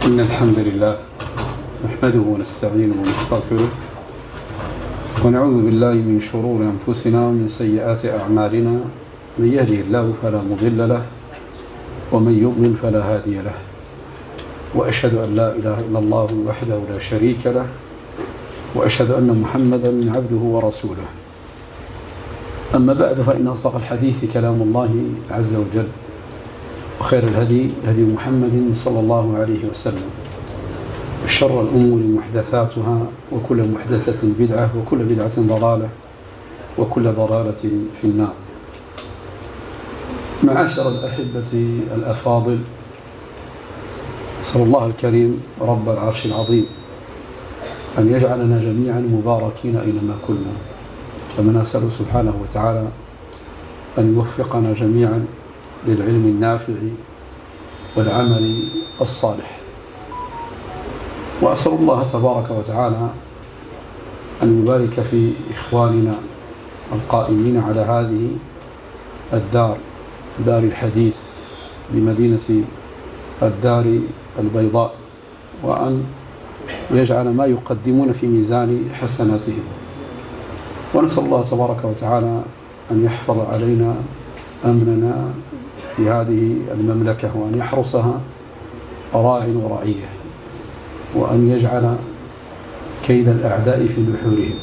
إن الحمد لله نحمده ونستعينه ونستغفره ونعوذ بالله من شرور أنفسنا ومن سيئات أعمالنا. من يهده الله فلا مضل له ومن يضلل فلا هادي له، وأشهد أن لا إله إلا الله وحده لا شريك له، وأشهد أن محمدا عبده ورسوله. أما بعد، فإن أصدق الحديث كلام الله عز وجل، وخير الهدي هدي محمد صلى الله عليه وسلم، وشر الأمور محدثاتها، وكل محدثة بدعة، وكل بدعة ضلالة، وكل ضلالة في النار. معاشر الأحبة الأفاضل، أسأل الله الكريم رب العرش العظيم أن يجعلنا جميعا مباركين أينما كنا، كما نسأل سبحانه وتعالى أن يوفقنا جميعا للعلم النافع والعمل الصالح. وأسأل الله تبارك وتعالى أن يبارك في إخواننا القائمين على هذه الدار، دار الحديث بمدينة الدار البيضاء، وأن يجعل ما يقدمون في ميزان حسناتهم. ونسأل الله تبارك وتعالى أن يحفظ علينا أمننا في هذه المملكة، وأن يحرسها راع ورعية، وأن يجعل كيد الأعداء في نحورهم،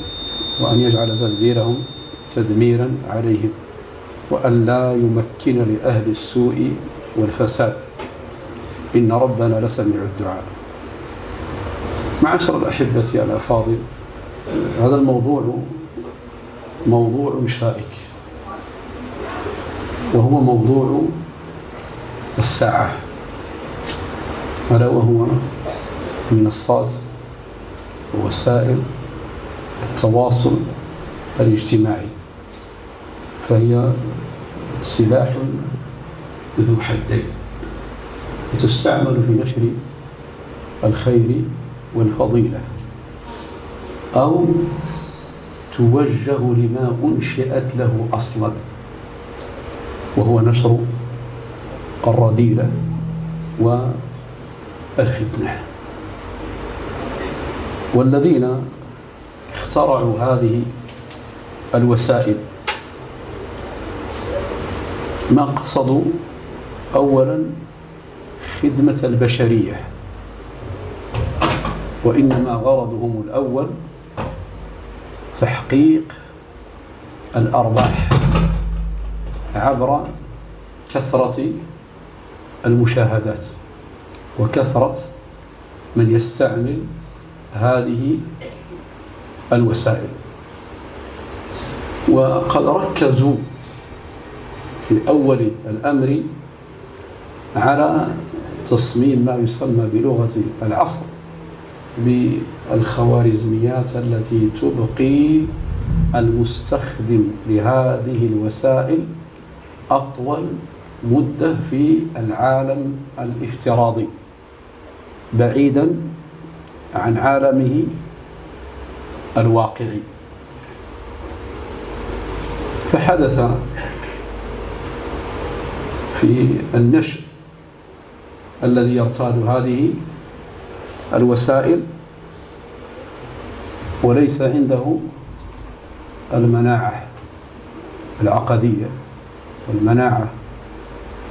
وأن يجعل تدبيرهم تدميرا عليهم، وأن لا يمكن لأهل السوء والفساد. إن ربنا لسميع الدعاء. معاشر الأحبة الأفاضل، هذا الموضوع موضوع شائك، وهو موضوع الساعة، ألا وهو منصات ووسائل التواصل الاجتماعي، فهي سلاح ذو حدين، تستعمل في نشر الخير والفضيلة، أو توجه لما أنشئت له أصلا، وهو نشر الرذيلة والفتنة. والذين اخترعوا هذه الوسائل ما قصدوا أولا خدمة البشرية، وإنما غرضهم الأول تحقيق الأرباح عبر كثرة المشاهدات وكثرة من يستعمل هذه الوسائل. وقد ركزوا في أول الأمر على تصميم ما يسمى بلغة العصر بالخوارزميات، التي تبقي المستخدم لهذه الوسائل أطول مدة في العالم الافتراضي، بعيدا عن عالمه الواقعي. فحدث في النشء الذي يرتاد هذه الوسائل وليس عنده المناعة العقدية والمناعة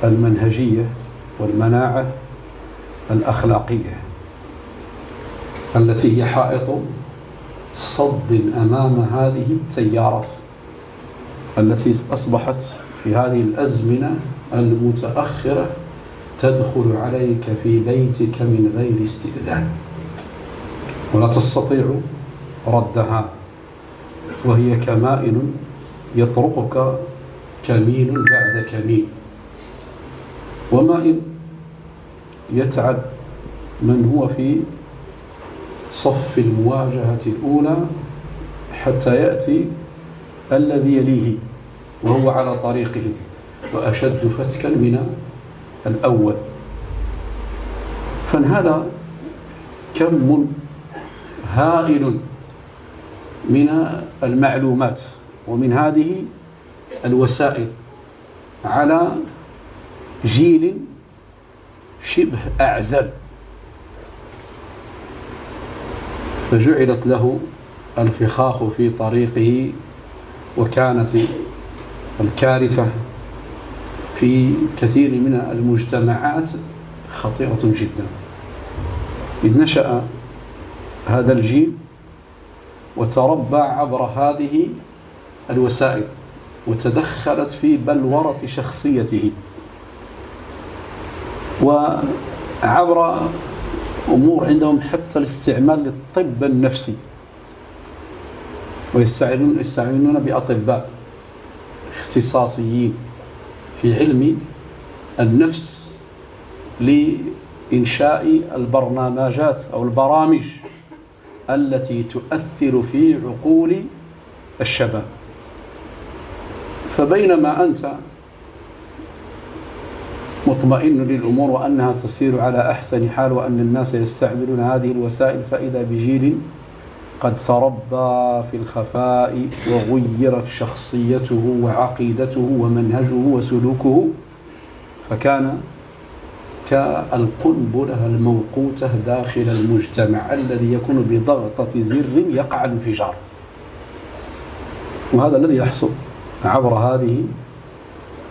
المنهجية والمناعة الأخلاقية، التي هي حائط صد أمام هذه التيارات التي أصبحت في هذه الأزمنة المتأخرة تدخل عليك في بيتك من غير استئذان، ولا تستطيع ردها، وهي كمائن يطرقك كمين بعد كمين. وما إن يتعب من هو في صف المواجهة الأولى حتى يأتي الذي يليه وهو على طريقه وأشد فتكا من الأول. فانهدى كم هائل من المعلومات ومن هذه الوسائل على جيل شبه أعزل فجعلت له الفخاخ في طريقه، وكانت الكارثة في كثير من المجتمعات خطيرة جدا، إذ نشأ هذا الجيل وتربى عبر هذه الوسائل، وتدخلت في بلورة شخصيته وعبر أمور عندهم، حتى الاستعمال للطب النفسي، ويستعينون بأطباء اختصاصيين في علم النفس لإنشاء البرنامجات أو البرامج التي تؤثر في عقول الشباب. فبينما أنت مطمئن للأمور وأنها تسير على أحسن حال وأن الناس يستعملون هذه الوسائل، فإذا بجيل قد تربى في الخفاء وغيرت شخصيته وعقيدته ومنهجه وسلوكه، فكان كالقنبلة الموقوتة داخل المجتمع الذي يكون بضغطة زر يقع الانفجار. وهذا الذي يحصل عبر هذه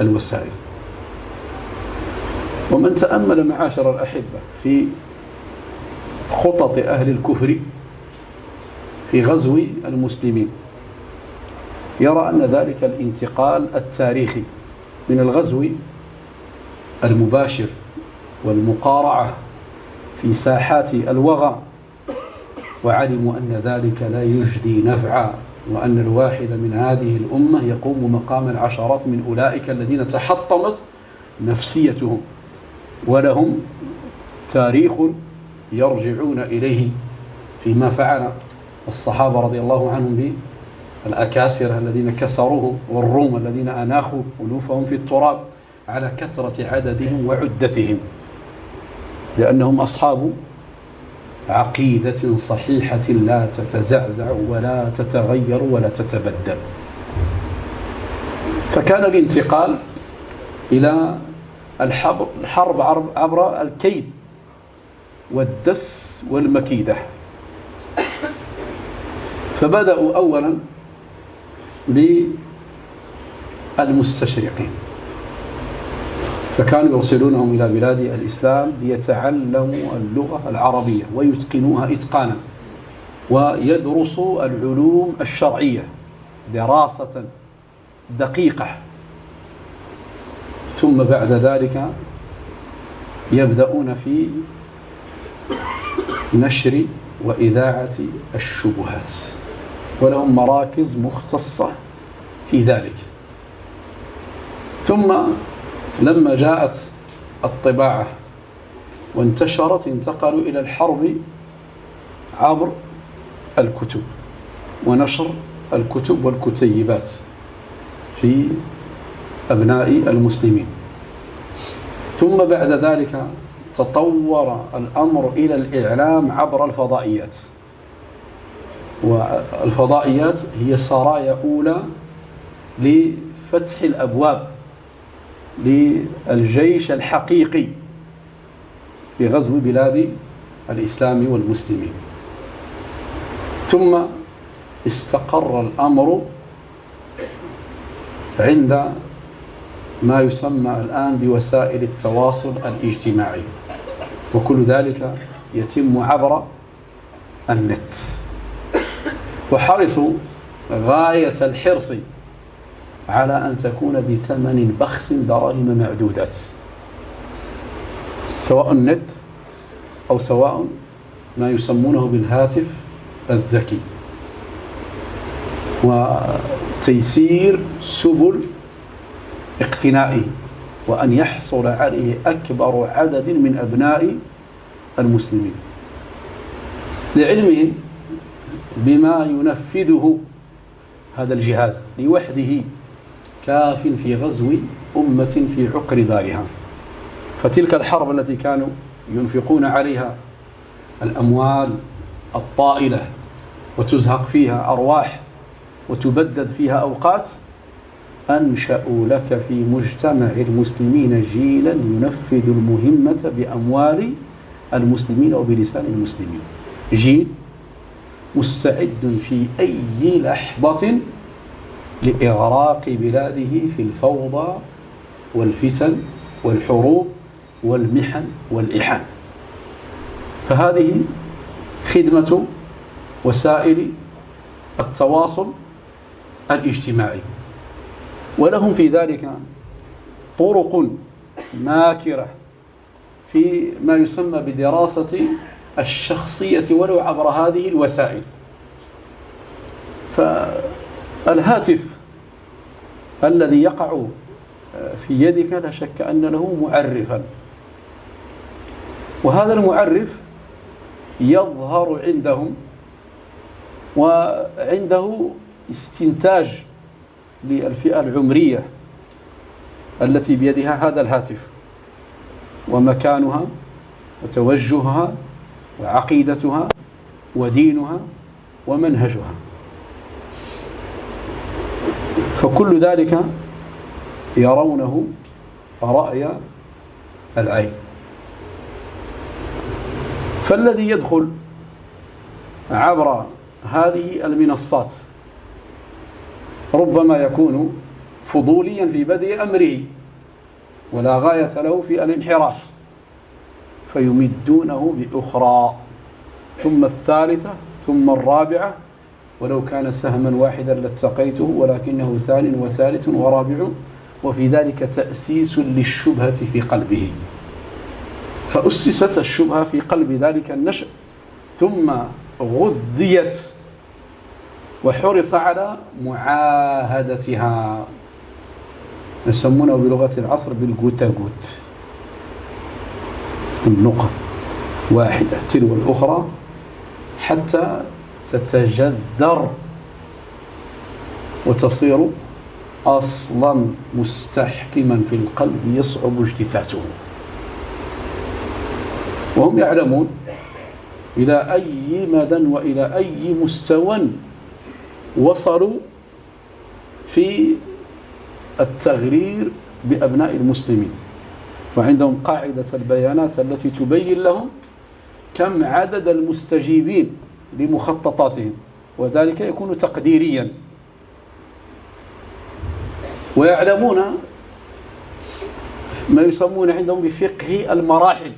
الوسائل. ومن تأمل معاشر الأحبة في خطط أهل الكفر في غزو المسلمين، يرى أن ذلك الانتقال التاريخي من الغزو المباشر والمقارعة في ساحات الوغى، وعلموا أن ذلك لا يجدي نفعا، وأن الواحد من هذه الأمة يقوم مقام العشرات من أولئك الذين تحطمت نفسيتهم ولهم تاريخ يرجعون إليه فيما فعل الصحابة رضي الله عنهم بالأكاسرة الذين كسروهم، والروم الذين أناخوا ألوفهم في التراب على كثرة عددهم وعدتهم، لأنهم أصحاب عقيدة صحيحة لا تتزعزع ولا تتغير ولا تتبدل. فكان الانتقال إلى الحرب عبر الكيد والدس والمكيدة. فبدأوا أولا بالمستشرقين، فكانوا يرسلونهم إلى بلاد الإسلام ليتعلموا اللغة العربية ويتقنوها إتقانا، ويدرسوا العلوم الشرعية دراسة دقيقة، ثم بعد ذلك يبدأون في نشر وإذاعة الشبهات، ولهم مراكز مختصة في ذلك. ثم لما جاءت الطباعة وانتشرت، انتقلوا إلى الحرب عبر الكتب ونشر الكتب والكتيبات في أبناء المسلمين. ثم بعد ذلك تطور الأمر إلى الإعلام عبر الفضائيات، والفضائيات هي سرايا أولى لفتح الأبواب للجيش الحقيقي في غزو بلاد الإسلام والمسلمين. ثم استقر الأمر عند ما يسمى الآن بوسائل التواصل الاجتماعي، وكل ذلك يتم عبر النت. وحرصوا غاية الحرص على أن تكون بثمن بخس دراهم معدودات، سواء النت أو سواء ما يسمونه بالهاتف الذكي، وتيسير سبل اقتنائه، وأن يحصل عليه أكبر عدد من أبناء المسلمين، لعلمهم بما ينفذه هذا الجهاز لوحده كاف في غزو أمة في عقر دارها. فتلك الحرب التي كانوا ينفقون عليها الأموال الطائلة وتزهق فيها أرواح وتبدد فيها أوقات، أنشأوا لك في مجتمع المسلمين جيلا ينفذ المهمة بأموال المسلمين وبلسان المسلمين، جيل مستعد في أي لحظة لإغراق بلاده في الفوضى والفتن والحروب والمحن والإحن. فهذه خدمة وسائل التواصل الاجتماعي، ولهم في ذلك طرق ماكرة في ما يسمى بدراسة الشخصية ولو عبر هذه الوسائل. فالهاتف الذي يقع في يدك لا شك أن له معرفا، وهذا المعرف يظهر عندهم، وعنده استنتاج للفئة العمرية التي بيدها هذا الهاتف ومكانها وتوجهها وعقيدتها ودينها ومنهجها. فكل ذلك يرونه رأي العين. فالذي يدخل عبر هذه المنصات ربما يكون فضوليا في بدء أمره ولا غاية له في الانحراف، فيمدونه بأخرى ثم الثالثة ثم الرابعة، ولو كان سهما واحدا لاتقيته ولكنه ثان وثالث ورابع، وفي ذلك تأسيس للشبهة في قلبه. فأسست الشبهة في قلب ذلك النشء ثم غذيت وحرص على معاهدتها، يسمونه بلغة العصر بالجوتاجوت، النقط واحدة تلو الأخرى حتى تتجذر وتصير أصلا مستحكما في القلب يصعب اجتثاثه. وهم يعلمون إلى أي مدى وإلى أي مستوى وصلوا في التغرير بأبناء المسلمين، وعندهم قاعدة البيانات التي تبين لهم كم عدد المستجيبين لمخططاتهم، وذلك يكون تقديريا. ويعلمون ما يسمون عندهم بفقه المراحل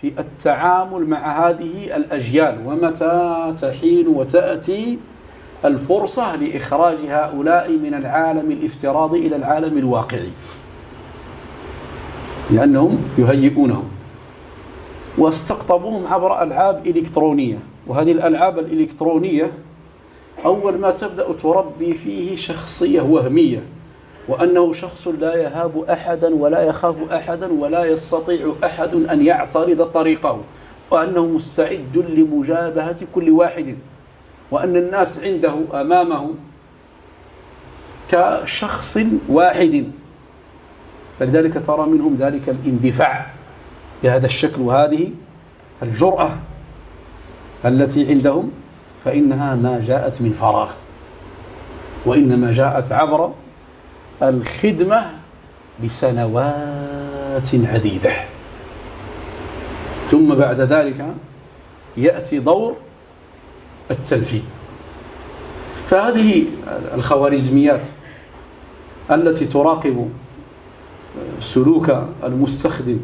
في التعامل مع هذه الأجيال، ومتى تحين وتأتي الفرصة لإخراج هؤلاء من العالم الافتراضي إلى العالم الواقعي، لأنهم يهيئونهم. واستقطبوهم عبر ألعاب إلكترونية، وهذه الألعاب الإلكترونية أول ما تبدأ تربي فيه شخصية وهمية، وأنه شخص لا يهاب أحدا ولا يخاف أحدا ولا يستطيع أحد أن يعترض طريقه، وأنه مستعد لمجابهة كل واحد، وأن الناس عنده أمامه كشخص واحد. فلذلك ترى منهم ذلك الاندفاع بهذا الشكل وهذه الجرأة التي عندهم، فإنها ما جاءت من فراغ، وإنما جاءت عبر الخدمة لسنوات عديدة. ثم بعد ذلك يأتي دور التنفيذ. فهذه الخوارزميات التي تراقب سلوك المستخدم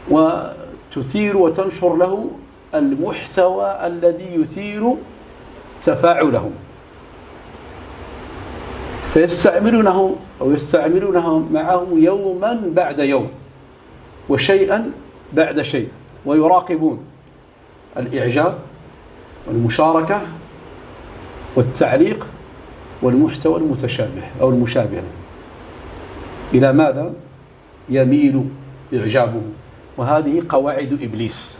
وتثير وتنشر له المحتوى الذي يثير تفاعلهم، فيستعملونه أو يستعملونه معه يوما بعد يوم وشيئا بعد شيء، ويراقبون الإعجاب والمشاركة والتعليق والمحتوى المتشابه أو المشابه. إلى ماذا يميل إعجابه؟ وهذه قواعد إبليس،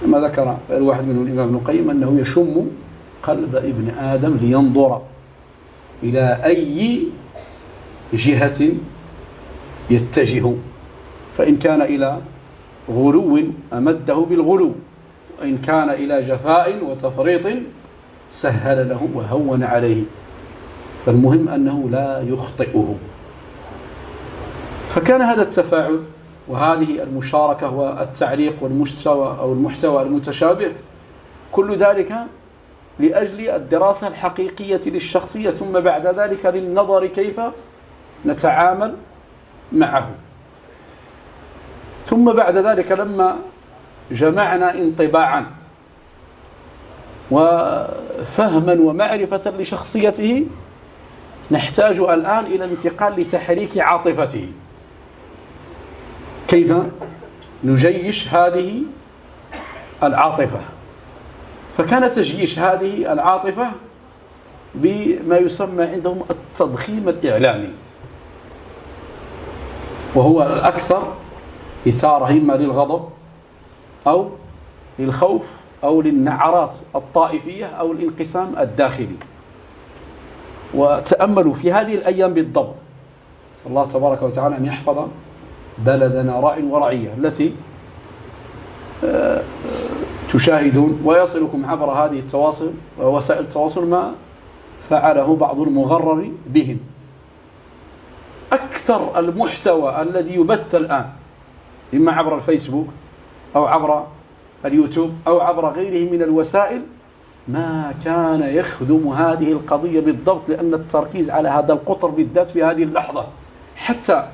كما ذكر الواحد منهم الإمام ابن القيم أنه يشم قلب ابن آدم لينظر إلى أي جهة يتجه، فإن كان إلى غلو أمده بالغلو، وإن كان إلى جفاء وتفريط سهل له وهون عليه، فالمهم أنه لا يخطئه. فكان هذا التفاعل وهذه المشاركة والتعليق والمحتوى أو المحتوى المتشابه كل ذلك لأجل الدراسة الحقيقية للشخصية، ثم بعد ذلك للنظر كيف نتعامل معه. ثم بعد ذلك لما جمعنا انطباعا وفهما ومعرفة لشخصيته، نحتاج الآن إلى الانتقال لتحريك عاطفته. كيف نجيش هذه العاطفة؟ فكان تجيش هذه العاطفة بما يسمى عندهم التضخيم الإعلامي، وهو الأكثر إثارة إما للغضب أو للخوف أو للنعرات الطائفية أو الانقسام الداخلي. وتأملوا في هذه الأيام بالضبط، نسأل الله تبارك وتعالى أن يحفظ بلدنا راع ورعية التي تشاهدون ويصلكم عبر هذه التواصل ووسائل التواصل ما فعله بعض المغرر بهم. أكثر المحتوى الذي يبث الآن إما عبر الفيسبوك أو عبر اليوتيوب أو عبر غيره من الوسائل ما كان يخدم هذه القضية بالضبط، لأن التركيز على هذا القطر بالذات في هذه اللحظة، حتى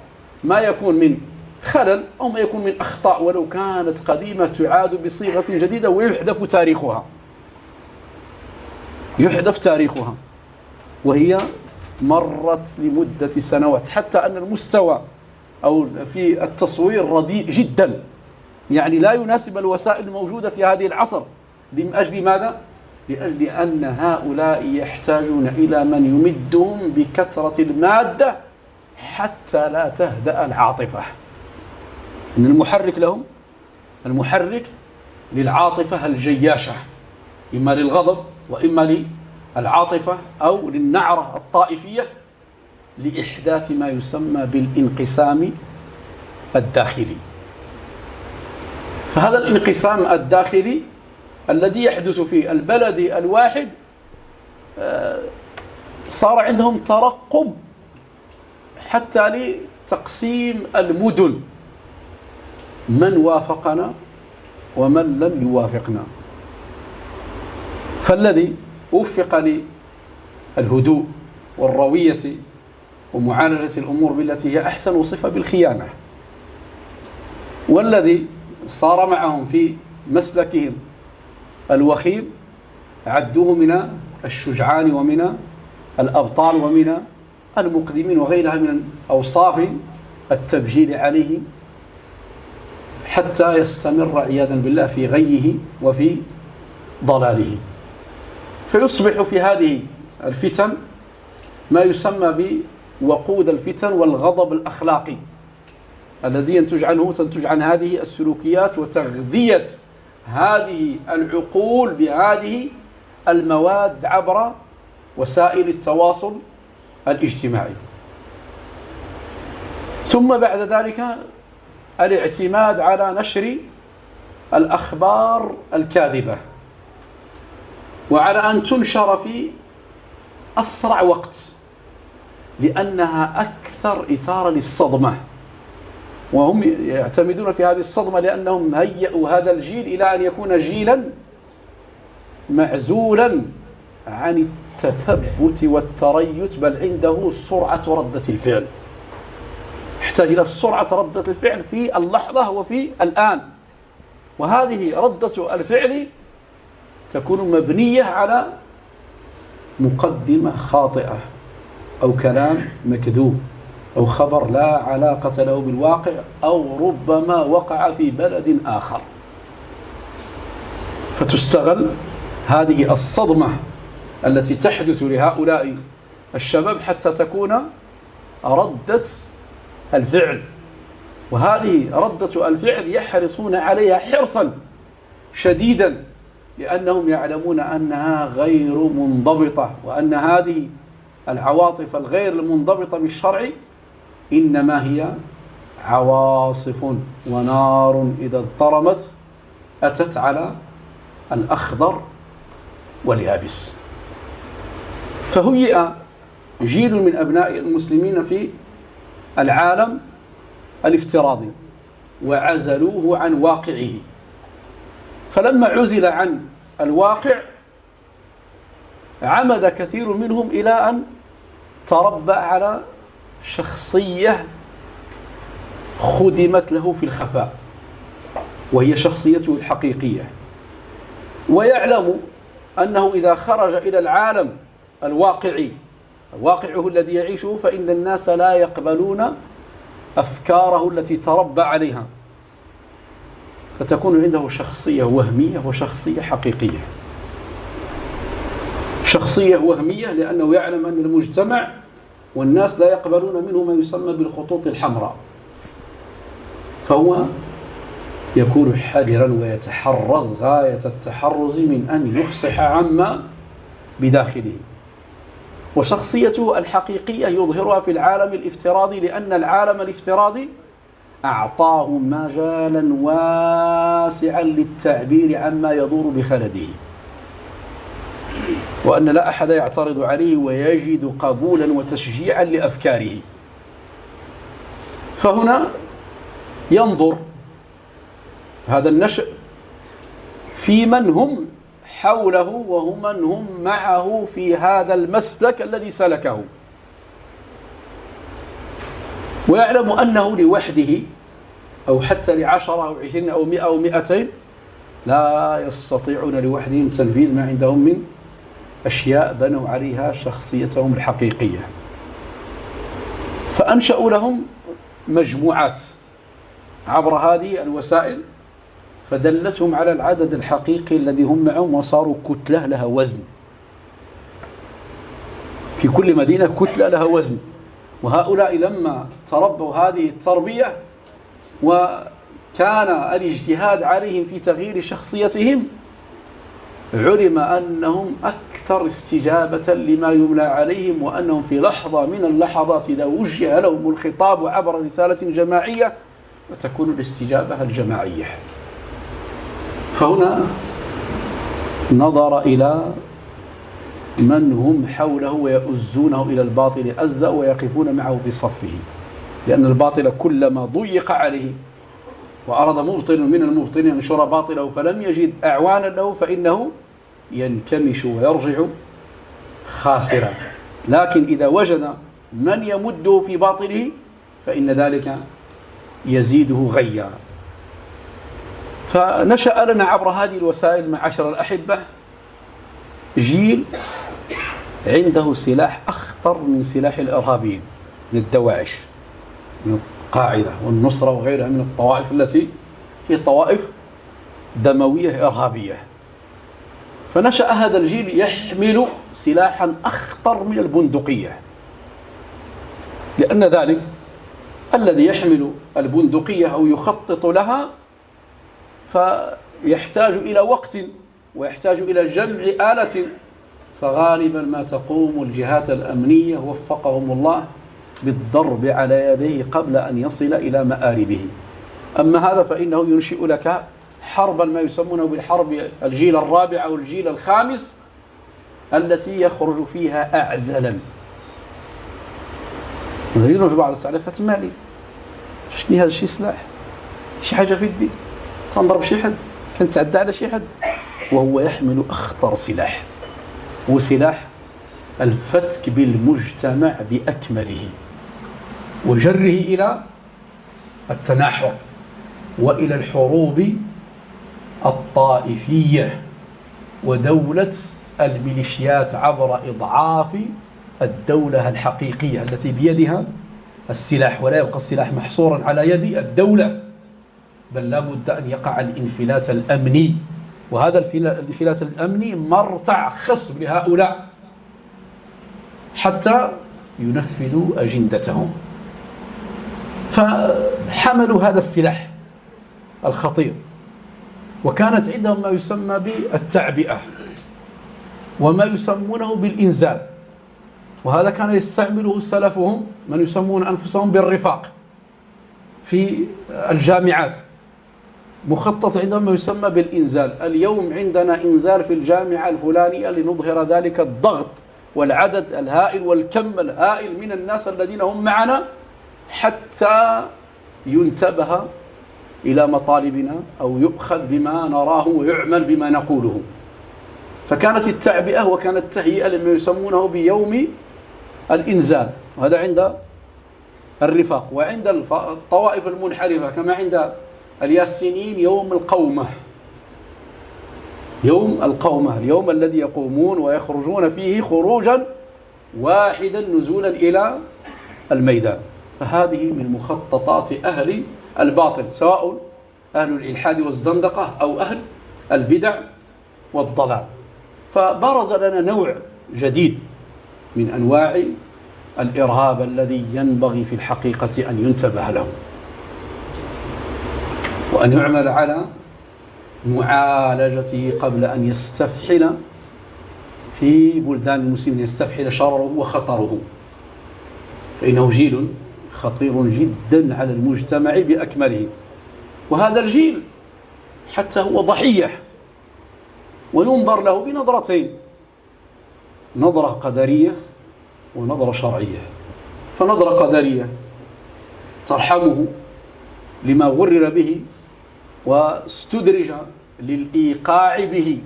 ما يكون من خلل أو ما يكون من أخطاء ولو كانت قديمة تعاد بصيغة جديدة ويحذف تاريخها، يحذف تاريخها، وهي مرت لمدة سنوات، حتى أن المستوى أو في التصوير رديء جدا، يعني لا يناسب الوسائل الموجودة في هذه العصر. من أجل ماذا؟ لأجل أن هؤلاء يحتاجون إلى من يمدهم بكثرة المادة حتى لا تهدأ العاطفة. إن المحرك لهم، المحرك للعاطفة الجياشة، إما للغضب وإما للعاطفة أو للنعرة الطائفية، لإحداث ما يسمى بالانقسام الداخلي. فهذا الانقسام الداخلي الذي يحدث في البلد الواحد صار عندهم ترقب حتى لتقسيم المدن، من وافقنا ومن لم يوافقنا. فالذي وفق للهدوء والروية ومعالجة الأمور بالتي هي أحسن وصفة بالخيانة، والذي صار معهم في مسلكهم الوخيم عدوه من الشجعان ومن الأبطال ومن المقدمين وغيرها من أوصاف التبجيل عليه، حتى يستمر عياذا بالله في غيه وفي ضلاله. فيصبح في هذه الفتن ما يسمى بوقود الفتن والغضب الأخلاقي الذي تنتج عن هذه السلوكيات وتغذية هذه العقول بهذه المواد عبر وسائل التواصل الاجتماعي. ثم بعد ذلك الاعتماد على نشر الأخبار الكاذبة، وعلى أن تنشر في أسرع وقت لأنها أكثر إثارة للصدمة، وهم يعتمدون في هذه الصدمة لأنهم هيئوا هذا الجيل إلى أن يكون جيلا معزولا عن التثبت والتريث، بل عنده سرعة ردة الفعل، يحتاج إلى سرعة ردة الفعل في اللحظة وفي الآن. وهذه ردة الفعل تكون مبنية على مقدمة خاطئة أو كلام مكذوب أو خبر لا علاقة له بالواقع أو ربما وقع في بلد آخر، فتستغل هذه الصدمة التي تحدث لهؤلاء الشباب حتى تكون ردة الفعل. وهذه ردة الفعل يحرصون عليها حرصا شديدا، لأنهم يعلمون أنها غير منضبطة، وأن هذه العواطف الغير المنضبطة بالشرع إنما هي عواصف ونار إذا اضطرمت أتت على الأخضر واليابس. فهيئ جيل من أبناء المسلمين في العالم الافتراضي وعزلوه عن واقعه، فلما عزل عن الواقع عمد كثير منهم إلى أن تربى على شخصية خدمت له في الخفاء، وهي شخصيته الحقيقية، ويعلم أنه إذا خرج إلى العالم الواقعي واقعه الذي يعيشه فإن الناس لا يقبلون أفكاره التي تربى عليها، فتكون عنده شخصية وهمية وشخصية حقيقية. شخصية وهمية لأنه يعلم أن المجتمع والناس لا يقبلون منه ما يسمى بالخطوط الحمراء، فهو يكون حذرا ويتحرز غاية التحرز من أن يفصح عما بداخله. وشخصيته الحقيقية يظهرها في العالم الافتراضي، لأن العالم الافتراضي أعطاه مجالا واسعا للتعبير عما يدور بخلده، وأن لا أحد يعترض عليه ويجد قبولا وتشجيعا لأفكاره. فهنا ينظر هذا النشء في من هم حوله وهم من هم معه في هذا المسلك الذي سلكه، ويعلم أنه لوحده أو حتى ل10 أو 20 أو 100 أو 200 لا يستطيعون لوحدهم تنفيذ ما عندهم من أشياء بنوا عليها شخصيتهم الحقيقية. فأنشأوا لهم مجموعات عبر هذه الوسائل فدلتهم على العدد الحقيقي الذي هم معهم، وصاروا كتلة لها وزن، في كل مدينة كتلة لها وزن. وهؤلاء لما تربوا هذه التربية وكان الاجتهاد عليهم في تغيير شخصيتهم، علم أنهم أكثر استجابة لما يملى عليهم، وأنهم في لحظة من اللحظات إذا وجه لهم الخطاب عبر رسالة جماعية فتكون الاستجابة الجماعية. فهنا نظر إلى من هم حوله ويؤزونه إلى الباطل أزا ويقفون معه في صفه، لأن الباطل كلما ضيق عليه وأراد مبطل من المبطلين أن ينشر باطله فلم يجد أعوانا له فإنه ينكمش ويرجع خاسرا. لكن إذا وجد من يمده في باطله فإن ذلك يزيده غيا. فنشأ لنا عبر هذه الوسائل معاشر الأحبة جيل عنده سلاح أخطر من سلاح الإرهابيين، من الدواعش، من القاعدة والنصرة وغيرها من الطوائف التي هي طوائف دموية إرهابية. فنشأ هذا الجيل يحمل سلاحا أخطر من البندقية، لأن ذلك الذي يحمل البندقية أو يخطط لها فيحتاج إلى وقت ويحتاج إلى جمع آلة، فغالبا ما تقوم الجهات الأمنية وفقهم الله بالضرب على يديه قبل أن يصل إلى مآربه. أما هذا فإنه ينشئ لك حربا ما يسمونه بالحرب الجيل الرابع أو الجيل الخامس، التي يخرج فيها أعزلا. نريد في بعض التعريفات المالية شنو هذا الشيء سلاح، شي حاجة في الدين، تنضرب شي حد، كنت تعدى على شي حد، وهو يحمل أخطر سلاح، هو سلاح الفتك بالمجتمع بأكمله وجره إلى التناحر وإلى الحروب الطائفية ودولة الميليشيات عبر إضعاف الدولة الحقيقية التي بيدها السلاح، ولا يبقى السلاح محصورا على يد الدولة، بل لا بد أن يقع الانفلات الأمني. وهذا الانفلات الأمني مرتع خصب لهؤلاء حتى ينفذوا أجندتهم. فحملوا هذا السلاح الخطير، وكانت عندهم ما يسمى بالتعبئة وما يسمونه بالإنزال، وهذا كان يستعمله سلفهم من يسمون أنفسهم بالرفاق في الجامعات. مخطط عندهم ما يسمى بالإنزال. اليوم عندنا إنزال في الجامعة الفلانية لنظهر ذلك الضغط والعدد الهائل والكم الهائل من الناس الذين هم معنا حتى ينتبه إلى مطالبنا أو يؤخذ بما نراه ويعمل بما نقوله. فكانت التعبئة وكانت التهيئة لما يسمونه بيوم الإنزال، وهذا عند الرفاق. وعند الطوائف المنحرفة كما عند الياسينيين يوم القومة، يوم القومة، اليوم الذي يقومون ويخرجون فيه خروجا واحدا نزولا إلى الميدان. فهذه من مخططات أهل الباطل، سواء أهل الإلحاد والزندقة أو أهل البدع والضلال. فبرز لنا نوع جديد من أنواع الإرهاب الذي ينبغي في الحقيقة أن ينتبه له، وأن يعمل على معالجته قبل أن يستفحل في بلدان المسلمين، يستفحل شرره وخطره، فإنه جيل خطير جدا على المجتمع بأكمله. وهذا الجيل حتى هو ضحية، وينظر له بنظرتين: نظرة قدرية ونظرة شرعية. فنظرة قدرية ترحمه لما غرر به واستدرج للإيقاع به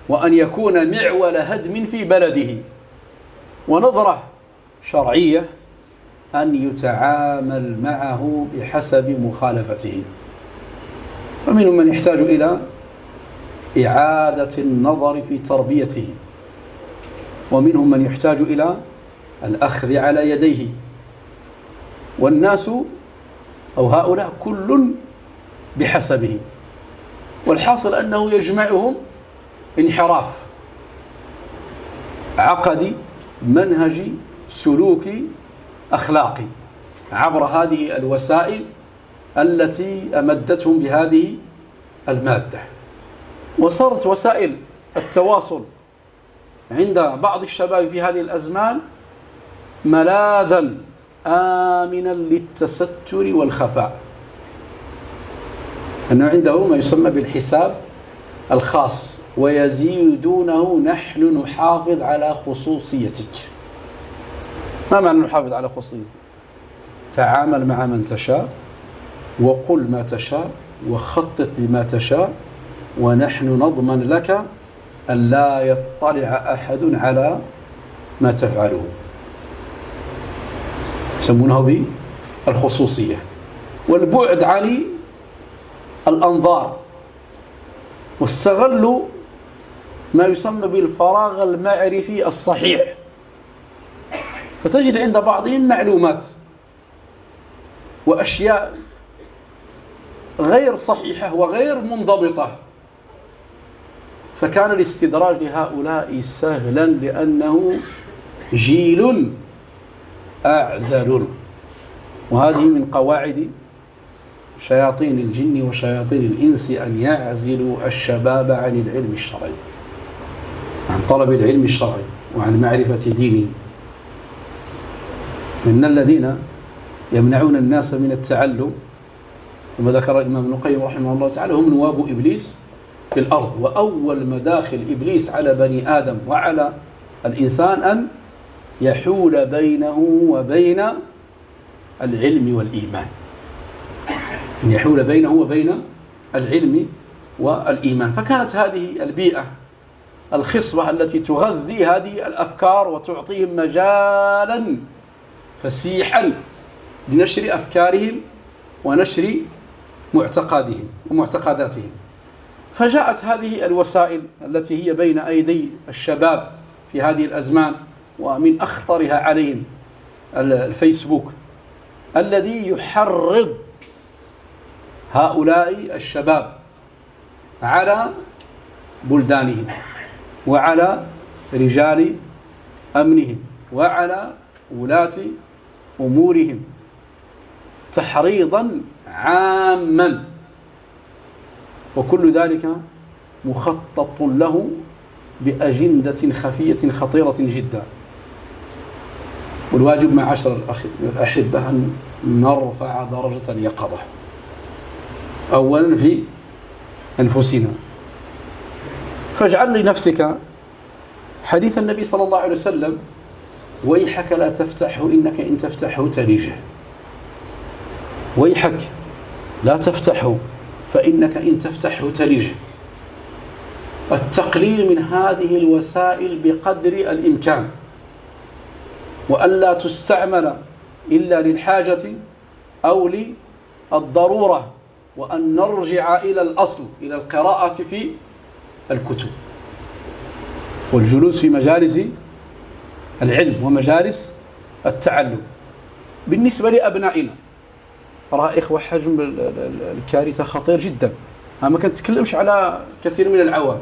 وأن يكون معول هدم في بلده. ونظرة شرعية أن يتعامل معه بحسب مخالفته. فمنهم من يحتاج إلى إعادة النظر في تربيته، ومنهم من يحتاج إلى الأخذ على يديه. والناس أو هؤلاء كل بحسبه، والحاصل أنه يجمعهم انحراف عقدي منهجي سلوكي أخلاقي عبر هذه الوسائل التي أمدتهم بهذه المادة. وصارت وسائل التواصل عند بعض الشباب في هذه الأزمان ملاذا آمنا للتستر والخفاء، أنه عنده ما يسمى بالحساب الخاص، ويزيدونه: نحن نحافظ على خصوصيتك. ما معنى نحافظ على خصوصيتك؟ تعامل مع من تشاء، وقل ما تشاء، وخطط لما تشاء، ونحن نضمن لك أن لا يطلع أحد على ما تفعله. يسمونه بالخصوصية والبعد عن الأنظار، واستغلوا ما يسمى بالفراغ المعرفي الصحيح. فتجد عند بعضهم معلومات وأشياء غير صحيحة وغير منضبطة، فكان الاستدراج لهؤلاء سهلا لأنه جيل أعزل. وهذه من قواعد شياطين الجن وشياطين الإنس أن يعزلوا الشباب عن العلم الشرعي، عن طلب العلم الشرعي وعن معرفة دينه. إن الذين يمنعون الناس من التعلم، كما ذكر الإمام ابن القيم رحمه الله تعالى، هم نواب إبليس في الأرض. وأول مداخل إبليس على بني آدم وعلى الإنسان أن يحول بينه وبين العلم والإيمان، أن يحول بينه وبين العلم والإيمان. فكانت هذه البيئة الخصبة التي تغذي هذه الأفكار وتعطيهم مجالا فسيحا لنشر أفكارهم ونشر معتقدهم ومعتقداتهم. فجاءت هذه الوسائل التي هي بين أيدي الشباب في هذه الأزمان، ومن أخطرها عليهم الفيسبوك الذي يحرض هؤلاء الشباب على بلدانهم وعلى رجال أمنهم وعلى ولاة أمورهم تحريضا عاما، وكل ذلك مخطط له بأجندة خفية خطيرة جدا. والواجب معاشر الأحبة أن نرفع درجة اليقظة أولا في أنفسنا. فاجعل لنفسك حديث النبي صلى الله عليه وسلم: ويحك لا تفتحه إنك إن تفتحه تلجه. ويحك لا تفتحه فإنك إن تفتحه تلجه. التقليل من هذه الوسائل بقدر الإمكان، وألا تستعمل إلا للحاجة أو للضرورة، وأن نرجع إلى الأصل، إلى القراءة في الكتب والجلوس في مجالس العلم ومجالس التعلم. بالنسبة لأبنائنا راه إخوة حجم الكارثة خطير جدا. ما كنتكلمش على كثير من العوام.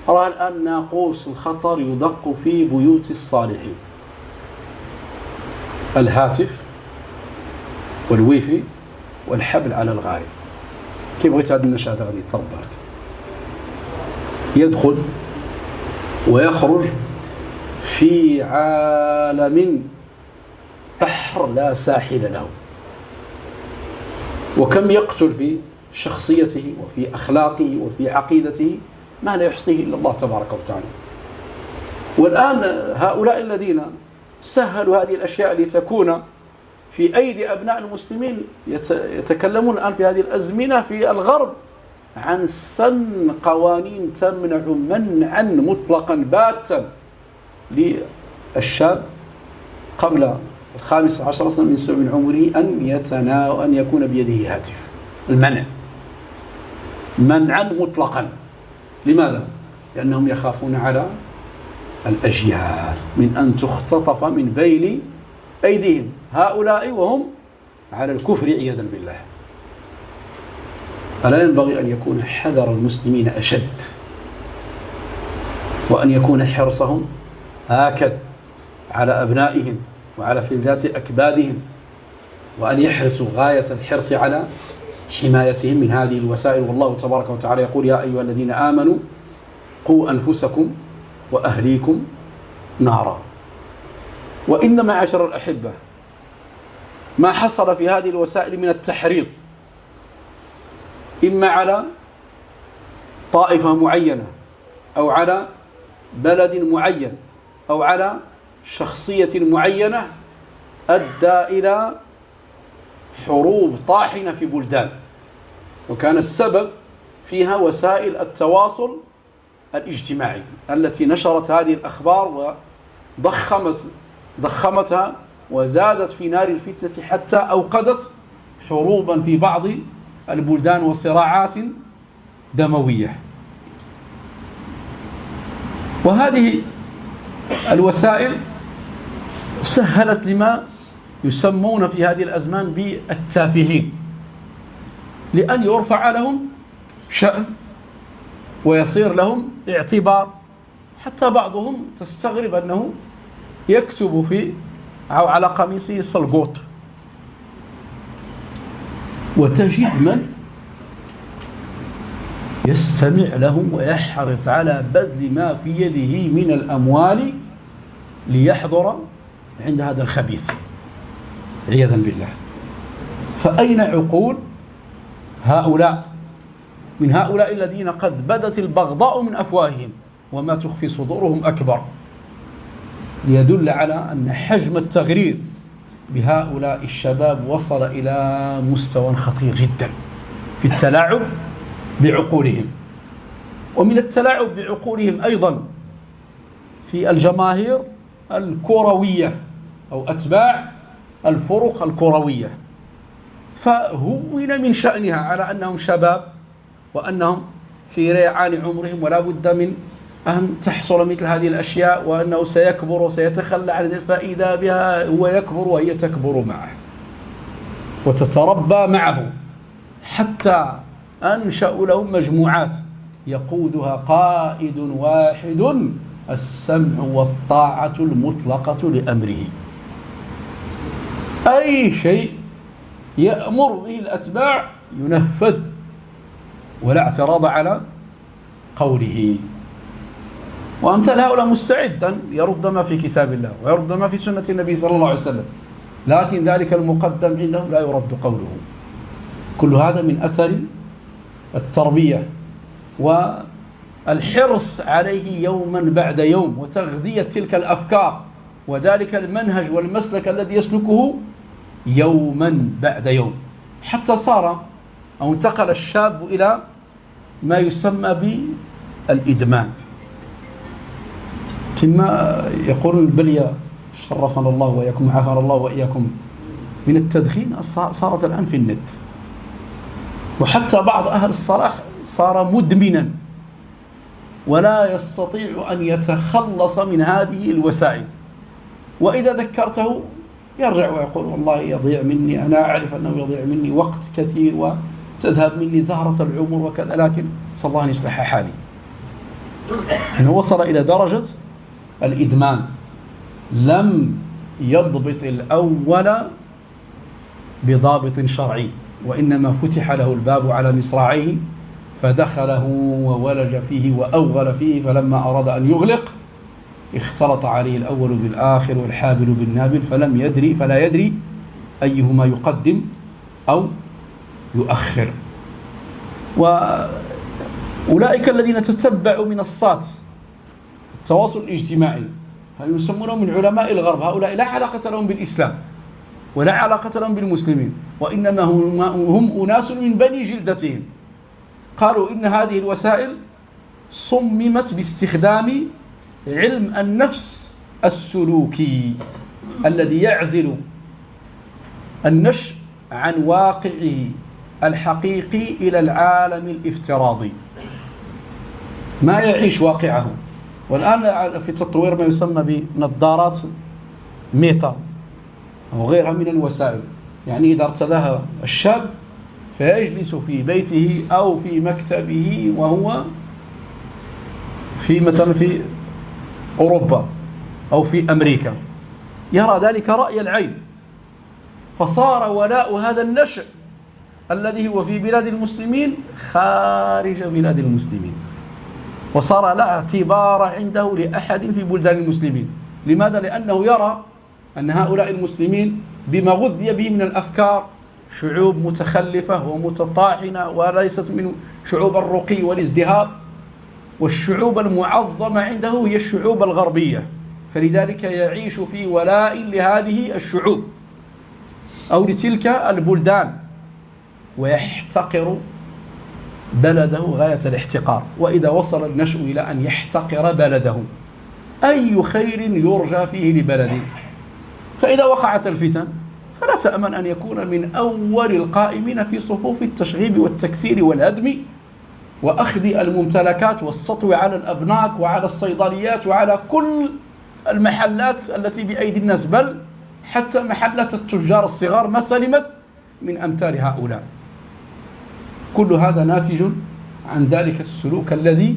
راه الآن ناقوس الخطر يدق في بيوت الصالحين. الهاتف والويفي والحبل على الغارب. كيف بغيت هذا النشأ هذا غادي يتربى، يدخل ويخرج في عالم بحر لا ساحل له، وكم يقتل في شخصيته وفي أخلاقه وفي عقيدته ما لا يحصيه إلا الله تبارك وتعالى. والآن هؤلاء الذين سهلوا هذه الأشياء لتكون في أيدي أبناء المسلمين يتكلمون الآن في هذه الأزمنة في الغرب عن سن قوانين تمنع منعا مطلقا باتا للشاب قبل 15 سنة من عمره أن يكون بيده هاتف. المنع منعا مطلقا. لماذا؟ لأنهم يخافون على الأجيال من أن تختطف من بين أيديهم، هؤلاء وهم على الكفر عياذا بالله. ألا ينبغي أن يكون حذر المسلمين أشد، وأن يكون حرصهم هكذا على أبنائهم وعلى فلذات أكبادهم، وأن يحرصوا غاية الحرص على حمايتهم من هذه الوسائل. والله تبارك وتعالى يقول: يا أيها الذين آمنوا قوا أنفسكم وأهليكم نارا. وإن معاشر الأحبة ما حصل في هذه الوسائل من التحريض إما على طائفة معينة أو على بلد معين أو على شخصية معينة أدى إلى حروب طاحنة في بلدان، وكان السبب فيها وسائل التواصل الاجتماعي التي نشرت هذه الأخبار وضخمتها وزادت في نار الفتنة حتى أوقدت حروبا في بعض البلدان وصراعات دموية. وهذه الوسائل سهلت لما يسمون في هذه الأزمان بالتافهين، لأن يرفع لهم شأن ويصير لهم اعتبار. حتى بعضهم تستغرب أنه يكتب في أو على قميصه سلقوط، وتجد من يستمع لهم ويحرص على بذل ما في يده من الأموال ليحضر عند هذا الخبيث عياذا بالله. فأين عقول هؤلاء من هؤلاء الذين قد بدت البغضاء من أفواههم وما تخفي صدورهم أكبر؟ ليدل على أن حجم التغرير بهؤلاء الشباب وصل إلى مستوى خطير جدا في التلاعب بعقولهم. ومن التلاعب بعقولهم أيضا في الجماهير الكروية أو أتباع الفرق الكروية، فهون من شأنها على أنهم شباب وأنهم في ريعان عمرهم ولا بد من أن تحصل مثل هذه الأشياء، وأنه سيكبر وسيتخلى عن فإذا بها هو يكبر وهي تكبر معه وتتربى معه، حتى أنشأوا لهم مجموعات يقودها قائد واحد: السمع والطاعة المطلقة لأمره. أي شيء يأمر به الأتباع ينفذ ولا اعتراض على قوله. وأمثال هؤلاء مستعد أن يرد ما في كتاب الله ويرد ما في سنة النبي صلى الله عليه وسلم، لكن ذلك المقدم عندهم لا يرد قوله. كل هذا من أثر التربية والحرص عليه يوما بعد يوم، وتغذية تلك الأفكار وذلك المنهج والمسلك الذي يسلكه يوما بعد يوم، حتى صار أو انتقل الشاب إلى ما يسمى الإدمان. كما يقول البلية شرفنا الله وإياكم عافانا الله وإياكم من التدخين صارت الآن في النت، وحتى بعض أهل الصلاح صار مدمنا ولا يستطيع أن يتخلص من هذه الوسائل، وإذا ذكرته يرجع ويقول والله يضيع مني، أنا أعرف أنه يضيع مني وقت كثير وتذهب مني زهرة العمر وكذا، لكن صلى الله أن يصلح حالي. أنه وصل إلى درجة الإدمان، لم يضبط الأول بضابط شرعي، وإنما فتح له الباب على مصراعيه فدخله وولج فيه وأوغل فيه، فلما أراد أن يغلق اختلط عليه الأول بالآخر والحابل بالنابل، فلا يدري أيهما يقدم أو يؤخر. وأولئك الذين تتبعوا منصات التواصل الاجتماعي يسمونهم من علماء الغرب، هؤلاء لا علاقة لهم بالإسلام ولا علاقة لهم بالمسلمين، وإنما هم أناس من بني جلدتهم. قالوا إن هذه الوسائل صممت باستخدام علم النفس السلوكي الذي يعزل النشء عن واقعه الحقيقي إلى العالم الافتراضي، ما يعيش واقعه. والآن في تطوير ما يسمى بنظارات ميتا أو غيرها من الوسائل، يعني إذا ارتداها الشاب فيجلس في بيته أو في مكتبه وهو مثلا في أوروبا أو في أمريكا، يرى ذلك رأي العين، فصار ولاء هذا النشء الذي هو في بلاد المسلمين خارج بلاد المسلمين، وصار لا اعتبار عنده لأحد في بلدان المسلمين. لماذا؟ لأنه يرى أن هؤلاء المسلمين بما غذي به من الأفكار شعوب متخلفة ومتطاحنة وليست من شعوب الرقي والازدهار، والشعوب المعظمة عنده هي الشعوب الغربية، فلذلك يعيش في ولاء لهذه الشعوب أو لتلك البلدان، ويحتقر بلده غاية الاحتقار. وإذا وصل النشء إلى أن يحتقر بلده، أي خير يرجى فيه لبلده؟ فإذا وقعت الفتن فلا تأمن أن يكون من أول القائمين في صفوف التشغيب والتكسير والهدم وأخذ الممتلكات والسطو على الأبناك وعلى الصيدليات وعلى كل المحلات التي بأيدي الناس، بل حتى محلات التجار الصغار ما سلمت من أمثال هؤلاء. كل هذا ناتج عن ذلك السلوك الذي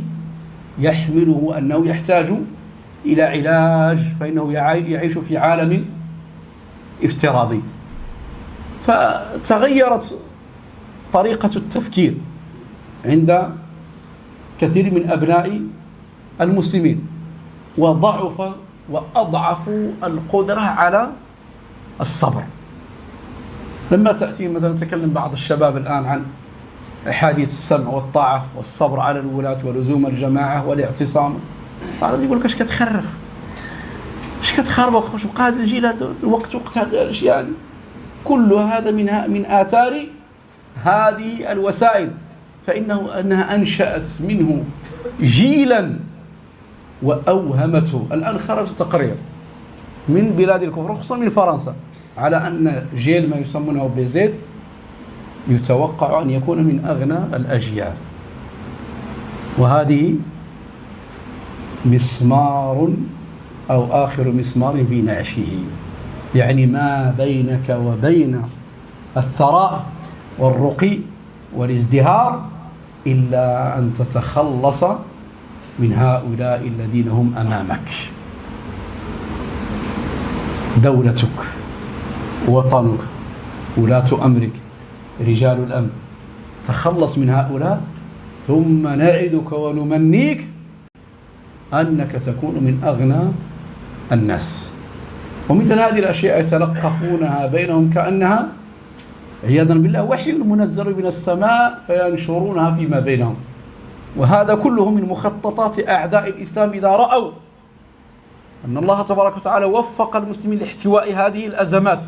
يحمله أنه يحتاج إلى علاج، فإنه يعيش في عالم افتراضي. فتغيرت طريقة التفكير عند كثير من أبناء المسلمين، وضعف وأضعفوا القدرة على الصبر. لما تأتي مثلا نتكلم بعض الشباب الآن عن أحاديث السمع والطاعة والصبر على الولاة ولزوم الجماعة والاعتصام، بعضهم يقول لك اش كتخرف، اش كتخربق، واش بقى هذا الجيل هذا الوقت وقت هذه الأشياء. كل هذا من آثار هذه الوسائل، أنها أنشأت منه جيلا وأوهمته. الآن خرج تقرير من بلاد الكفر خصوصا من فرنسا على أن جيل ما يسمونه بزيد يتوقع أن يكون من أغنى الأجيال، وهذه مسمار أو آخر مسمار في نعشه، يعني ما بينك وبين الثراء والرقي والازدهار إلا أن تتخلص من هؤلاء الذين هم أمامك. دولتك، وطنك، ولاة أمرك، رجال الأمن، تخلص من هؤلاء، ثم نعدك ونمنيك أنك تكون من أغنى الناس. ومثل هذه الأشياء يتلقفونها بينهم كأنها عياذا بالله وحي منزل من السماء فينشرونها فيما بينهم. وهذا كله من مخططات أعداء الإسلام إذا رأوا أن الله تبارك وتعالى وفق المسلمين لاحتواء هذه الأزمات،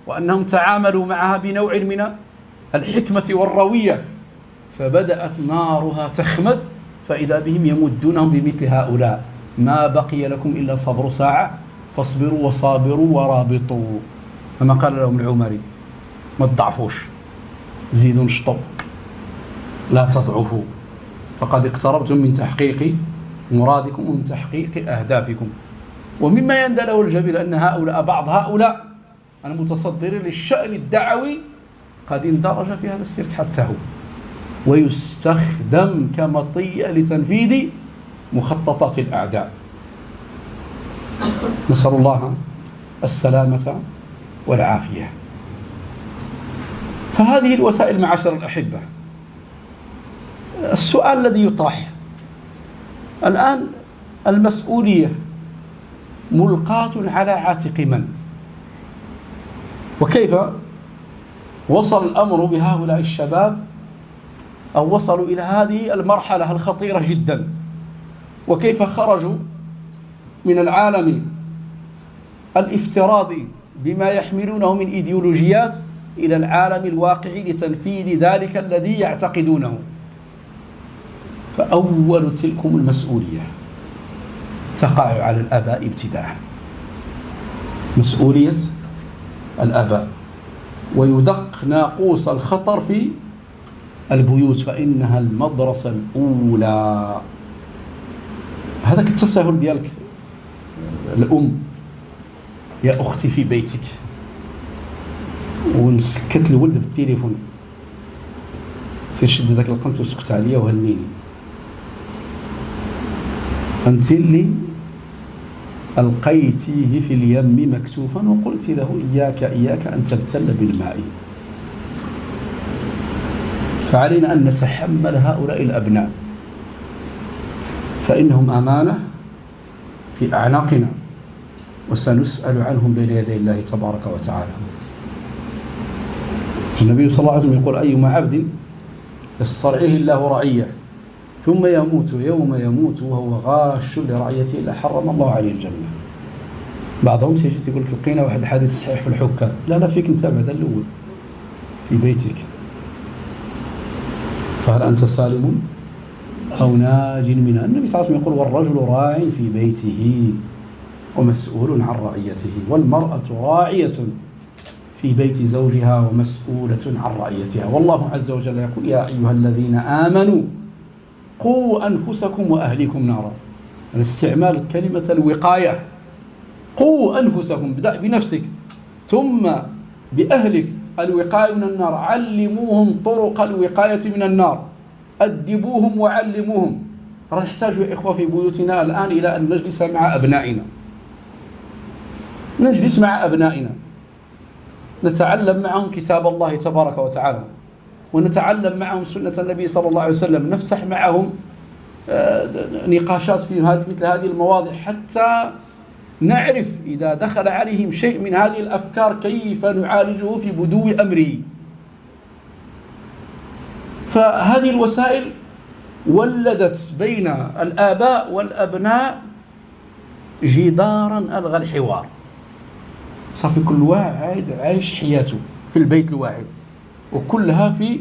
وأنهم تعاملوا معها بنوع من الحكمة والروية، فبدأت نارها تخمد فإذا بهم يمدونهم بمثل هؤلاء: ما بقي لكم إلا صبر ساعة فاصبروا وصابروا ورابطوا، كما قال لهم العمري: ما تضعفوش، زيدوا نشطوا، لا تضعفوا، فقد اقتربتم من تحقيق مرادكم ومن تحقيق أهدافكم. ومما يندى له الجبل أن بعض هؤلاء المتصدرين للشأن الدعوي قد اندرج في هذا السلك حتى هو، ويستخدم كمطية لتنفيذ مخططات الأعداء. نسأل الله السلامة والعافية. فهذه الوسائل معاشر الأحبة. السؤال الذي يطرح الآن: المسؤولية ملقاة على عاتق من؟ وكيف وصل الأمر بهؤلاء الشباب أو وصلوا إلى هذه المرحلة الخطيرة جدا؟ وكيف خرجوا من العالم الافتراضي بما يحملونه من إيديولوجيات إلى العالم الواقعي لتنفيذ ذلك الذي يعتقدونه؟ فأول تلكم المسؤولية تقع على الآباء ابتداء، مسؤولية الآباء. ويدق ناقوس الخطر في البيوت، فإنها المدرسة الأولى. هذاك التساهل ديالك الأم: يا أختي في بيتك، ونسكت الولد بالتليفون: سير شد ذاك القنت وسكت عليا وهنيني، أنت اللي ألقيتيه في اليم مكتوفا وقلت له: إياك أن تبتل بالماء. فعلينا أن نتحمل هؤلاء الأبناء، فإنهم أمانة في أعناقنا، وسنسأل عنهم بين يدي الله تبارك وتعالى. النبي صلى الله عليه وسلم يقول: أيما عبد يسترعيه الله رعية ثم يموت يوم يموت وهو غاش لرعيته إلا حرم الله عليه الجنة. بعضهم تيجي تقول لك: لقينا واحد الحديث صحيح في الحكام. لا فيك انت بعد الأول في بيتك، فهل أنت سالم أو ناج منها؟ النبي صلى الله عليه وسلم يقول: والرجل راع في بيته ومسؤول عن رعيته، والمرأة راعية في بيت زوجها ومسؤولة عن رعيتها. والله عز وجل يقول: يا أيها الذين آمنوا قوا أنفسكم وأهليكم نارا. يعني استعمال كلمة الوقاية: قوا أنفسكم، ابدأ بنفسك ثم بأهلك. الوقاية من النار، علموهم طرق الوقاية من النار، أدبوهم وعلموهم. نحتاج يا إخوة في بيوتنا الآن إلى أن نجلس مع أبنائنا، نتعلم معهم كتاب الله تبارك وتعالى، ونتعلم معهم سنة النبي صلى الله عليه وسلم، نفتح معهم نقاشات في مثل هذه المواضيع، حتى نعرف إذا دخل عليهم شيء من هذه الأفكار كيف نعالجه في بدو أمره. فهذه الوسائل ولدت بين الآباء والأبناء جدارا ألغى الحوار. صافي كل واحد عايش حياته في البيت الواحد، وكلها في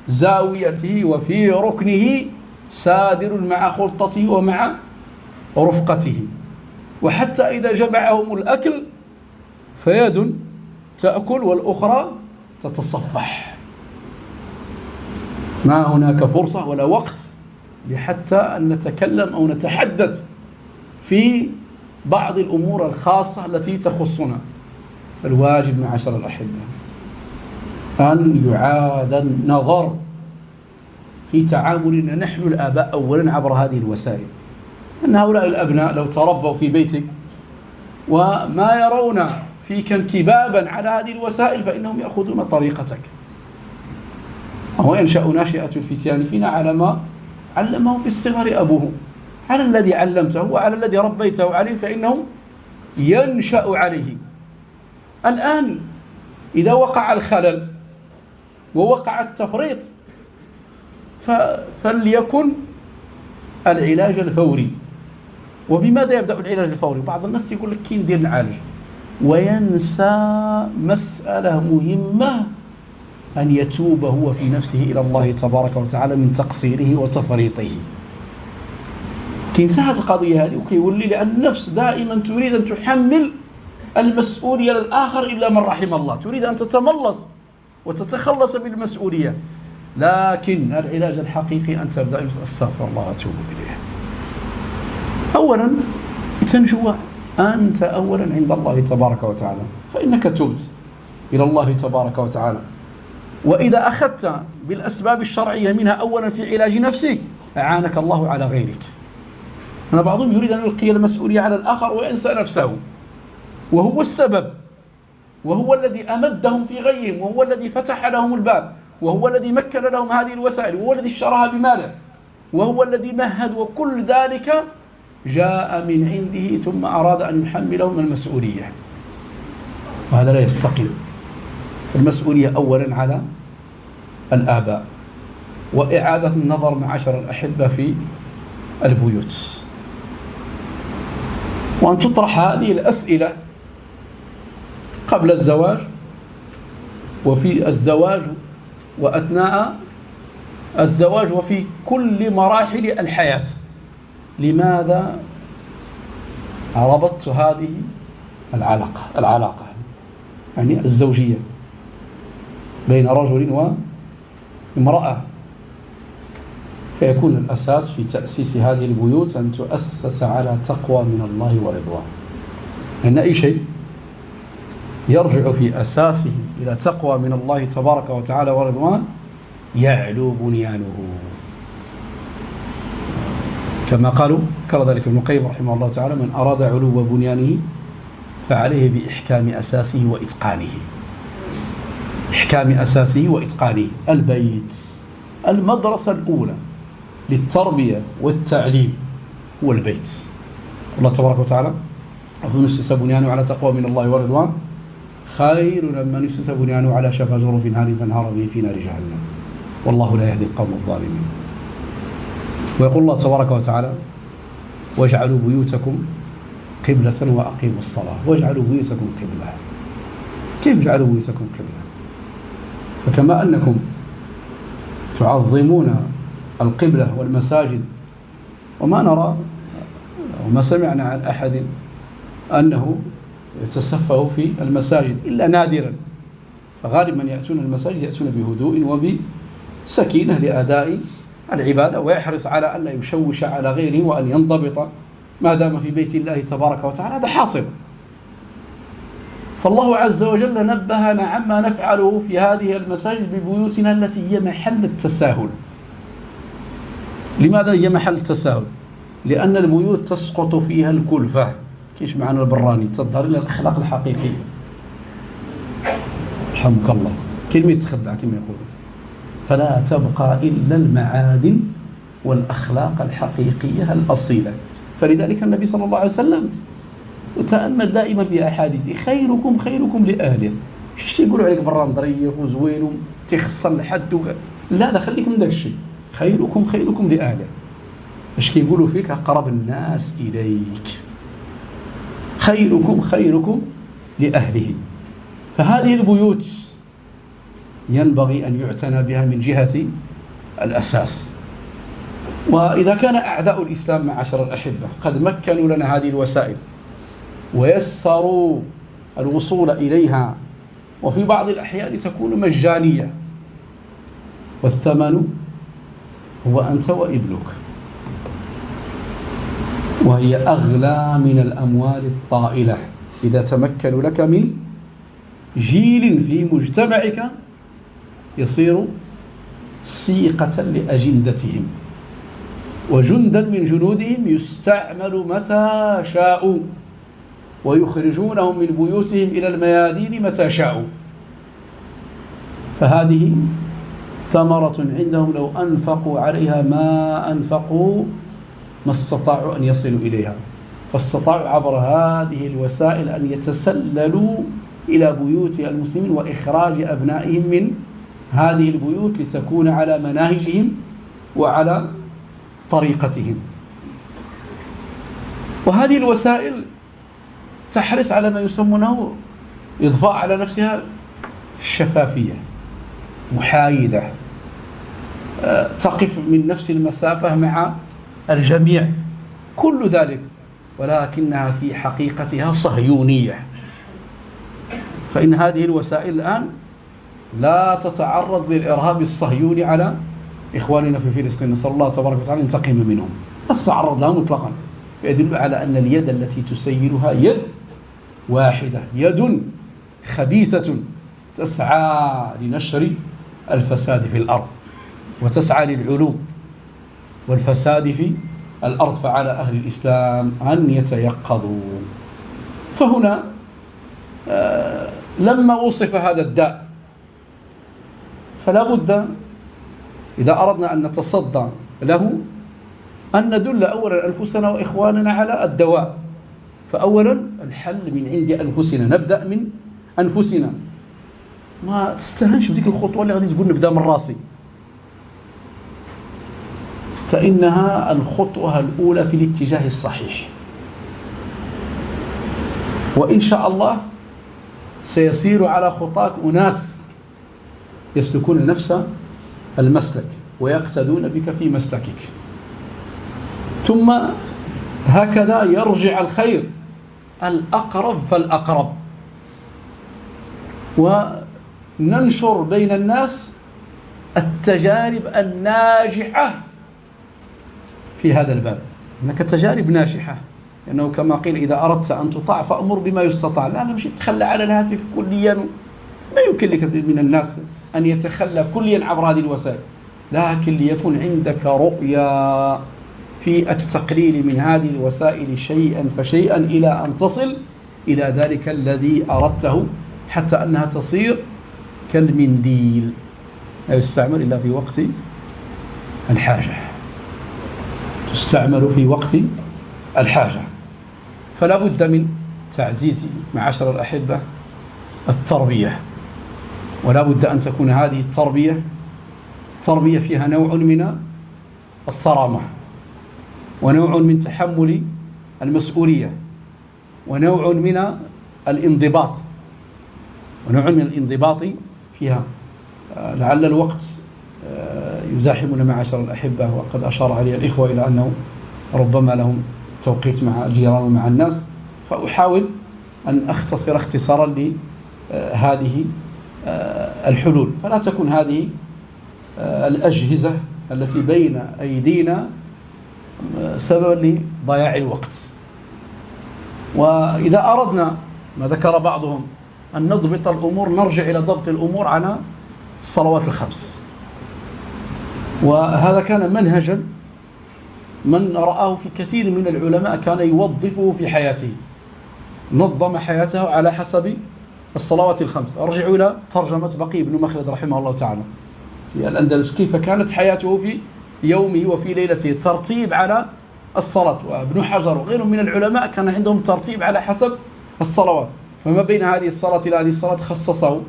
زاويته وفي ركنه، سادر مع خلطته ومع رفقته. وحتى إذا جمعهم الأكل فيد تأكل والأخرى تتصفح، ما هناك فرصة ولا وقت لحتى أن نتكلم أو نتحدث في بعض الأمور الخاصة التي تخصنا. الواجب معاشر الأحبة أن يعاد النظر في تعاملنا نحن الآباء أولا عبر هذه الوسائل. أن هؤلاء الأبناء لو تربوا في بيتك وما يرون فيك انكبابا على هذه الوسائل فإنهم يأخذون طريقتك. وهو ينشأ ناشئة الفتيان فينا على ما علمه في الصغر أبوه، على الذي علمته وعلى الذي ربيته عليه فإنه ينشأ عليه. الآن إذا وقع الخلل ووقع التفريط فليكن العلاج الفوري. وبماذا يبدأ العلاج الفوري؟ بعض الناس يقول لك كي ندير نعالج، وينسى مسألة مهمة، أن يتوب هو في نفسه إلى الله تبارك وتعالى من تقصيره وتفريطه. كينساهد القضية هذه وكيولي، لأن النفس دائما تريد أن تحمل المسؤولية للآخر إلا من رحم الله، تريد أن تتملص وتتخلص بالمسؤولية. لكن العلاج الحقيقي أن تبدأ أستغفر الله وأتوب إليه. أولا تنجو أنت أولا عند الله تبارك وتعالى، فإنك تبت إلى الله تبارك وتعالى، وإذا أخذت بالأسباب الشرعية منها أولا في علاج نفسك أعانك الله على غيرك. أنا بعضهم يريد أن يلقي المسؤولية على الآخر وينسى نفسه، وهو السبب، وهو الذي أمدهم في غيهم، وهو الذي فتح لهم الباب، وهو الذي مكن لهم هذه الوسائل، وهو الذي اشتراها بماله، وهو الذي مهد، وكل ذلك جاء من عنده ثم أراد أن يحملهم المسؤولية، وهذا لا يستقيم. فالمسؤولية أولا على الآباء، وإعادة النظر معاشر الأحبة في البيوت، وأن تطرح هذه الأسئلة قبل الزواج وفي الزواج وأثناء الزواج وفي كل مراحل الحياة. لماذا ربطت هذه العلاقة يعني الزوجية بين رجل وامرأة؟ فيكون الأساس في تأسيس هذه البيوت أن تؤسس على تقوى من الله ورضوان، لأن أي شيء يرجع في أساسه إلى تقوى من الله تبارك وتعالى ورضوان يعلو بنيانه، كما قالوا ذكر ذلك ابن القيم رحمه الله تعالى: من أراد علو بنيانه فعليه بإحكام أساسه وإتقانه. إحكام أساسه وإتقانه. البيت المدرسة الأولى للتربية والتعليم هو البيت. الله تبارك وتعالى: أفمن أسس بنيانه على تقوى من الله ورضوان خير ممن أسس بنيانه على شفا جرف نهر فانهار به في نار جهنم والله لا يهدي القوم الظالمين. ويقول الله تبارك وتعالى: واجعلوا بيوتكم قبلة وأقيموا الصلاة. واجعلوا بيوتكم قبلة. كيف اجعلوا بيوتكم قبلة؟ فكما أنكم تعظمون القبلة والمساجد، وما نرى وما سمعنا عن أحد أنه يتسفه في المساجد إلا نادرا، فغالبا يأتون المساجد يأتون بهدوء وبسكينة لأداء العبادة، ويحرص على أن لا يشوش على غيره وأن ينضبط ما دام في بيت الله تبارك وتعالى. هذا حاصل. فالله عز وجل نبهنا عما نفعله في هذه المساجد ببيوتنا التي هي محل التساهل. لماذا هي محل التساهل؟ لأن البيوت تسقط فيها الكلفة، كيش معنا البراني، تظهر لنا الأخلاق الحقيقية. رحمك الله، كلمة تخبع كما يقولون. فلا تبقى إلا المعادن والأخلاق الحقيقية الأصيلة. فلذلك النبي صلى الله عليه وسلم وتأمل دائما في أحاديثه: خيركم خيركم لأهله. شو يقولوا عليك برا ظريف وزوين وتخصن لحد لا خليك من ذاك الشيء. خيركم خيركم لأهله. ايش كيقولوا فيك؟ أقرب الناس إليك. خيركم خيركم لأهله. فهذه البيوت ينبغي أن يعتنى بها من جهة الأساس. وإذا كان أعداء الإسلام معاشر الأحبة قد مكنوا لنا هذه الوسائل ويسروا الوصول إليها، وفي بعض الأحيان تكون مجانية، والثمن هو أنت وابنك، وهي أغلى من الأموال الطائلة إذا تمكنوا لك من جيل في مجتمعك يصير سيقة لأجندتهم وجندا من جنودهم يستعمل متى شاءوا ويخرجونهم من بيوتهم إلى الميادين متى شاءوا. فهذه ثمرة عندهم لو أنفقوا عليها ما أنفقوا ما استطاعوا أن يصلوا إليها، فاستطاعوا عبر هذه الوسائل أن يتسللوا إلى بيوت المسلمين وإخراج أبنائهم من هذه البيوت لتكون على مناهجهم وعلى طريقتهم. وهذه الوسائل تحرص على ما يسمونه إضفاء على نفسها شفافية محايدة، تقف من نفس المسافة مع الجميع، كل ذلك، ولكنها في حقيقتها صهيونية. فإن هذه الوسائل الآن لا تتعرض للإرهاب الصهيوني على إخواننا في فلسطين، نسأل الله تبارك وتعالى أن ينتقم منهم، لا تتعرض لها مطلقا. يدل على أن اليد التي تسيرها يد واحدة، يد خبيثة تسعى لنشر الفساد في الأرض وتسعى للعلو والفساد في الأرض. فعلى أهل الإسلام أن يتيقظوا. فهنا لما وصف هذا الداء فلا بد إذا أردنا أن نتصدى له أن ندل أولا أنفسنا وإخواننا على الدواء. فأولا الحل من عند أنفسنا، نبدأ من أنفسنا، ما تستهنش بديك الخطوة اللي غادي تقول نبدأ من راسي، فإنها الخطوة الأولى في الاتجاه الصحيح، وإن شاء الله سيسير على خطاك أناس يسلكون نفس المسلك ويقتدون بك في مسلكك، ثم هكذا يرجع الخير الأقرب فالأقرب، وننشر بين الناس التجارب الناجحة في هذا الباب. هناك تجارب ناجحة، لأنه كما قيل إذا أردت أن تطاع فأمر بما يستطاع. لا مش تتخلى على الهاتف كليا، ما يمكن لك من الناس أن يتخلى كليا عبر هذه الوسائل، لكن ليكون عندك رؤية في التقليل من هذه الوسائل شيئا فشيئا إلى أن تصل إلى ذلك الذي أردته، حتى أنها تصير كالمنديل لا يستعمل إلا في وقت الحاجة، تستعمل في وقت الحاجة. فلا بد من تعزيز معاشر الأحبة التربية، ولا بد أن تكون هذه التربية تربية فيها نوع من الصرامة، ونوع من تحمل المسؤولية، ونوع من الانضباط، فيها. لعل الوقت يزاحمنا معاشر الأحبة، وقد أشار علي الإخوة إلى أنه ربما لهم توقيت مع الجيران ومع الناس، فأحاول أن أختصر اختصارا لهذه الحلول، فلا تكون هذه الأجهزة التي بين أيدينا سببا لضياع الوقت. وإذا أردنا ما ذكر بعضهم أن نضبط الأمور، نرجع إلى ضبط الأمور على الصلوات الخمس، وهذا كان منهجا من رآه في كثير من العلماء كان يوظفه في حياته، نظم حياته على حسب الصلوات الخمس. أرجعوا إلى ترجمة بقي بن مخلد رحمه الله تعالى في الأندلس، كيف كانت حياته في يومه وفي ليلته، ترتيب على الصلاة. وابن حجر وغيره من العلماء كان عندهم ترتيب على حسب الصلوات، فما بين هذه الصلاة إلى هذه الصلاة خصصه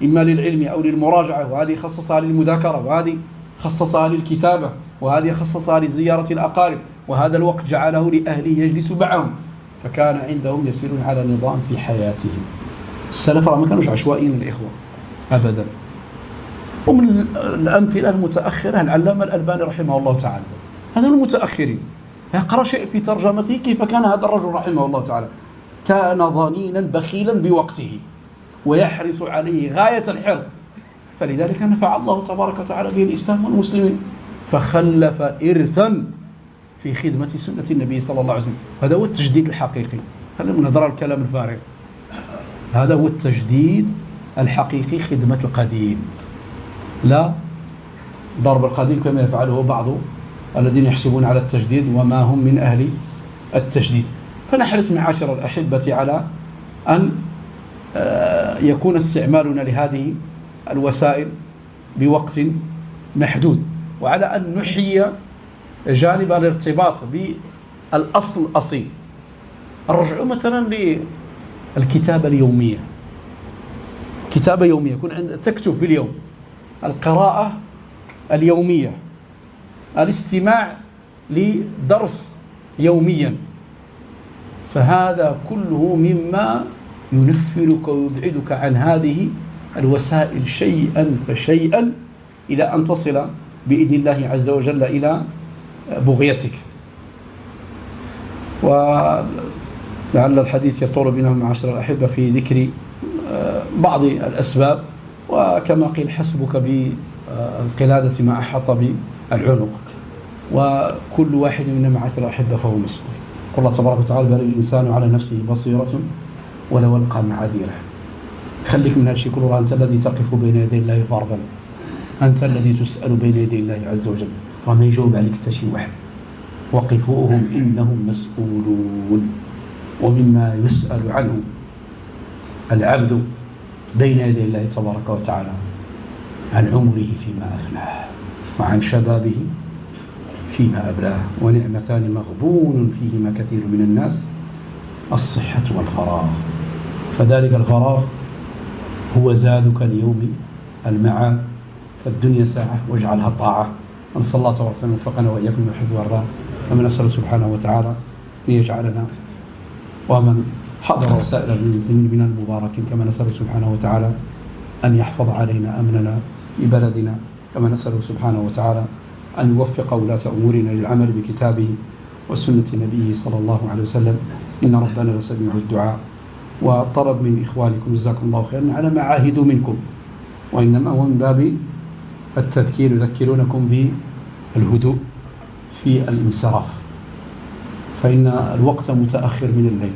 إما للعلم أو للمراجعة، وهذه خصصها للمذاكرة، وهذه خصصها للكتابة، وهذه خصصها لزيارة الأقارب، وهذا الوقت جعله لأهله يجلس معهم. فكان عندهم يسيرون على نظام في حياتهم. السلف ما كانوش عشوائيين الإخوة أبدا. ومن الأمثلة المتأخرة العلامة الألباني رحمه الله تعالى، هذا من المتأخرين. اقرأ شيء في ترجمته كيف كان هذا الرجل رحمه الله تعالى، كان ظنينا بخيلا بوقته ويحرص عليه غاية الحرص، فلذلك نفع الله تبارك وتعالى به الإسلام والمسلمين، فخلف إرثا في خدمة سنة النبي صلى الله عليه وسلم. هذا هو التجديد الحقيقي، خلينا نضرب الكلام الفارغ. هذا هو التجديد الحقيقي، خدمة القديم، لا ضرب القديم كما يفعله بعض الذين يحسبون على التجديد وما هم من أهل التجديد. فنحرص معاشر الأحبة على أن يكون استعمالنا لهذه الوسائل بوقت محدود، وعلى أن نحيي جانب الارتباط بالأصل الأصيل. الرجوع مثلا للكتابة اليومية، كتابة يومية، يكون تكتب في اليوم، القراءة اليومية، الاستماع لدرس يوميا، فهذا كله مما ينفرك ويبعدك عن هذه الوسائل شيئا فشيئا إلى أن تصل بإذن الله عز وجل إلى بغيتك. ولعل الحديث يطول بنا معاشر الأحبة في ذكر بعض الأسباب، وكما قيل حسبك بالقلادة ما أحاط بالعنق، وكل واحد منا معاشر الأحبة فهو مسؤول. قل الله تبارك وتعالى: بل الإنسان على نفسه بصيرة ولو ألقى معاذيره. خليك من هالشيء كله، أنت الذي تقف بين يدي الله فرضا، أنت الذي تسأل بين يدي الله عز وجل، وما يجاوب عليك حتى شي واحد. وقفوهم إنهم مسؤولون. ومما يسأل عنه العبد بين يدي الله تبارك وتعالى عن عمره فيما أفناه، وعن شبابه فيما أبلاه، ونعمتان مغبون فيهما كثير من الناس: الصحة والفراغ. فذلك الفراغ هو زادك اليوم المعاد، فالدنيا ساعة واجعلها طاعة. ونسأل الله تبارك وتعالى يوفقنا وإياكم من يحب ويرضى، كما نسأل سبحانه وتعالى أن يجعلنا ومن حضر وسائر المسلمين من المباركين، كما نسأل سبحانه وتعالى أن يحفظ علينا أمننا في بلدنا، كما نسأل سبحانه وتعالى أن يوفق ولاة أمورنا للعمل بكتابه وسنة نبيه صلى الله عليه وسلم. إن ربنا لسميع الدعاء. وطلب من إخوانكم جزاكم الله خيرا على ما عاهدوا منكم، وإنما هو من باب التذكير، يذكرونكم بالهدوء في الانصراف، فإن الوقت متأخر من الليل.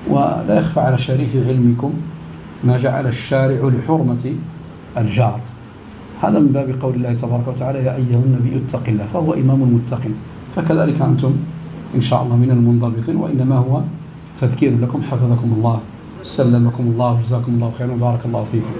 ولا يخفى على شريف علمكم ما جعل الشارع لحرمة الجار، هذا من باب قول الله تبارك وتعالى: يا أيها النبي اتق الله، فهو إمام المتقين. فكذلك أنتم إن شاء الله من المنضبطين، وإنما هو تذكير لكم. حفظكم الله، سلمكم الله، جزاكم الله خيرا، وبارك الله فيكم.